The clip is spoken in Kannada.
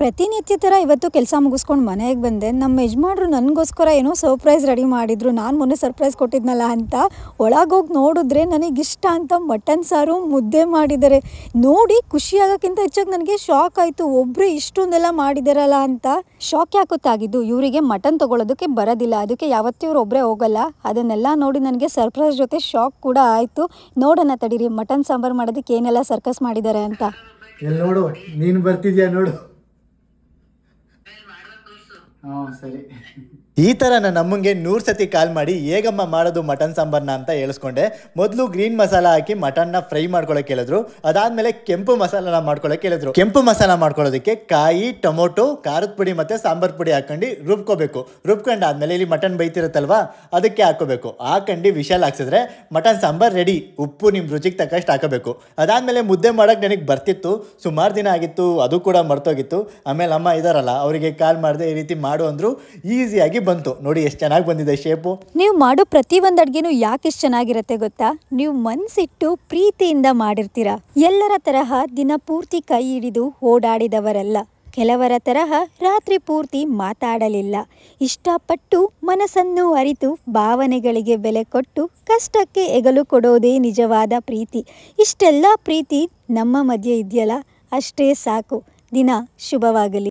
ಪ್ರತಿನಿತ್ಯ ಥರ ಇವತ್ತು ಕೆಲಸ ಮುಗಿಸ್ಕೊಂಡು ಮನೆಗೆ ಬಂದೆ. ನಮ್ಮ ಯಜಮಾನ್ರು ನನಗೋಸ್ಕರ ಏನೋ ಸರ್ಪ್ರೈಸ್ ರೆಡಿ ಮಾಡಿದ್ರು. ನಾನು ಮೊನ್ನೆ ಸರ್ಪ್ರೈಸ್ ಕೊಟ್ಟಿದ್ನಲ್ಲ ಅಂತ ಒಳಗೋಗಿ ನೋಡಿದ್ರೆ ನನಗಿಷ್ಟ ಅಂತ ಮಟನ್ ಸಾರು ಮುದ್ದೆ ಮಾಡಿದ್ದಾರೆ. ನೋಡಿ ಖುಷಿಯಾಗೋಕ್ಕಿಂತ ಹೆಚ್ಚಾಗಿ ನನಗೆ ಶಾಕ್ ಆಯಿತು. ಒಬ್ಬರೇ ಇಷ್ಟೊಂದೆಲ್ಲ ಮಾಡಿದಾರಲ್ಲ ಅಂತ. ಶಾಕ್ ಯಾಕೊತ್ತಾಗಿದ್ದು, ಇವರಿಗೆ ಮಟನ್ ತೊಗೊಳೋದಕ್ಕೆ ಬರೋದಿಲ್ಲ, ಅದಕ್ಕೆ ಯಾವತ್ತೂ ಇವ್ರು ಒಬ್ಬರೇ ಹೋಗಲ್ಲ. ಅದನ್ನೆಲ್ಲ ನೋಡಿ ನನಗೆ ಸರ್ಪ್ರೈಸ್ ಜೊತೆ ಶಾಕ್ ಕೂಡ ಆಯಿತು. ನೋಡೋಣ ತಡೀರಿ ಮಟನ್ ಸಾಂಬಾರು ಮಾಡೋದಕ್ಕೆ ಏನೆಲ್ಲ ಸರ್ಕಸ್ ಮಾಡಿದ್ದಾರೆ ಅಂತ. ಎಲ್ಲಿ ನೋಡು, ನೀನು ಬರ್ತಿದ್ಯಾ ನೋಡು. ಸರಿ. ಈ ಥರ ನನ್ನ ಅಮ್ಮಂಗೆ 100 ಸತಿ ಕಾಲ್ ಮಾಡಿ ಹೇಗಮ್ಮ ಮಾಡೋದು ಮಟನ್ ಸಾಂಬಾರನ್ನ ಅಂತ ಹೇಳಿಸ್ಕೊಂಡೆ. ಮೊದಲು ಗ್ರೀನ್ ಮಸಾಲ ಹಾಕಿ ಮಟನ್ನ ಫ್ರೈ ಮಾಡ್ಕೊಳ್ಳೋಕೆ ಹೇಳಿದ್ರು. ಅದಾದಮೇಲೆ ಕೆಂಪು ಮಸಾಲನ ಮಾಡ್ಕೊಳ್ಳೋಕೆ ಹೇಳಿದ್ರು. ಕೆಂಪು ಮಸಾಲ ಮಾಡ್ಕೊಳ್ಳೋದಕ್ಕೆ ಕಾಯಿ, ಟೊಮೊಟೊ, ಖಾರದ ಪುಡಿ ಮತ್ತು ಸಾಂಬಾರು ಪುಡಿ ಹಾಕೊಂಡು ರುಬ್ಕೋಬೇಕು. ರುಬ್ಕೊಂಡಾದ್ಮೇಲೆ ಇಲ್ಲಿ ಮಟನ್ ಬೈತಿರುತ್ತಲ್ವಾ ಅದಕ್ಕೆ ಹಾಕೋಬೇಕು. ಹಾಕೊಂಡು ವಿಶಾಲ್ ಹಾಕ್ಸಿದ್ರೆ ಮಟನ್ ಸಾಂಬಾರು ರೆಡಿ. ಉಪ್ಪು ನಿಮ್ಮ ರುಚಿಗೆ ತಕ್ಕಷ್ಟು ಹಾಕೋಬೇಕು. ಅದಾದಮೇಲೆ ಮುದ್ದೆ ಮಾಡೋಕ್ಕೆ ನನಗೆ ಬರ್ತಿತ್ತು, ಸುಮಾರು ದಿನ ಆಗಿತ್ತು, ಅದು ಕೂಡ ಮರ್ತೋಗಿತ್ತು. ಆಮೇಲೆ ಅಮ್ಮ ಇದಾರಲ್ಲ ಅವರಿಗೆ ಕಾಲ್ ಮಾಡಿದೆ, ಈ ರೀತಿ ಮಾಡು ಅಂದರು. ಈಸಿಯಾಗಿ ಬಂತು. ನೋಡಿ ಎಷ್ಟು ಚೆನ್ನಾಗಿ ಬಂದಿದೆ ಶೇಪು. ನೀವು ಮಾಡೋ ಪ್ರತಿಯೊಂದು ಅಡುಗೆನೂ ಯಾಕೆ ಇಷ್ಟು ಚೆನ್ನಾಗಿರುತ್ತೆ ಗೊತ್ತಾ? ನೀವು ಮನಸ್ಸಿಟ್ಟು ಪ್ರೀತಿಯಿಂದ ಮಾಡಿರ್ತೀರ. ಎಲ್ಲರ ತರಹ ದಿನ ಪೂರ್ತಿ ಕೈ ಹಿಡಿದು ಓಡಾಡಿದವರಲ್ಲ. ಕೆಲವರ ತರಹ ರಾತ್ರಿ ಪೂರ್ತಿ ಮಾತಾಡಲಿಲ್ಲ. ಇಷ್ಟಪಟ್ಟು ಮನಸ್ಸನ್ನು ಅರಿತು ಭಾವನೆಗಳಿಗೆ ಬೆಲೆ ಕೊಟ್ಟು ಕಷ್ಟಕ್ಕೆ ಹೆಗಲು ಕೊಡೋದೇ ನಿಜವಾದ ಪ್ರೀತಿ. ಇಷ್ಟೆಲ್ಲ ಪ್ರೀತಿ ನಮ್ಮ ಮಧ್ಯೆ ಇದೆಯಲ್ಲ, ಅಷ್ಟೇ ಸಾಕು. ದಿನ ಶುಭವಾಗಲಿ.